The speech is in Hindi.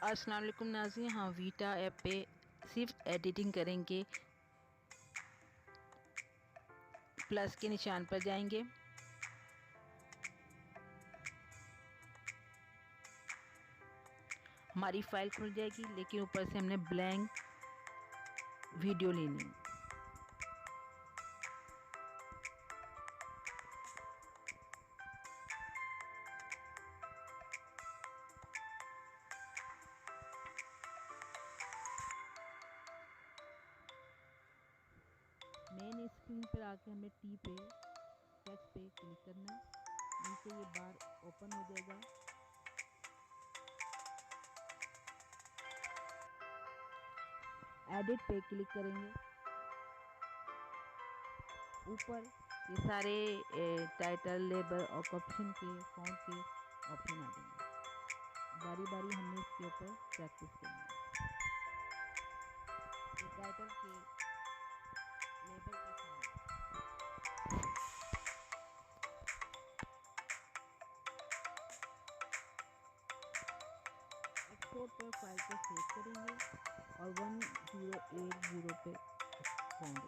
अस्सलाम वालेकुम नाज़रीन, हाँ वीटा ऐप पे सिर्फ एडिटिंग करेंगे। प्लस के निशान पर जाएंगे, हमारी फाइल खुल जाएगी, लेकिन ऊपर से हमने ब्लैंक वीडियो लेनी है। मेन स्क्रीन पर आके हमें टी पे टेक्स्ट पे क्लिक करना है। नीचे ये बार ओपन हो जाएगा। एडिट पे क्लिक करेंगे। ऊपर ये सारे टाइटल, लेबल और कैप्शन के फॉन्ट के ऑप्शन आ जाएंगे। बारी बारी हमने इसके ऊपर प्रैक्टिस करनी है। ये टाइटल के, लेबल के फॉन्ट, एक्सपोर्ट पर फाइल को सेव करेंगे और 1080 पे फाइंड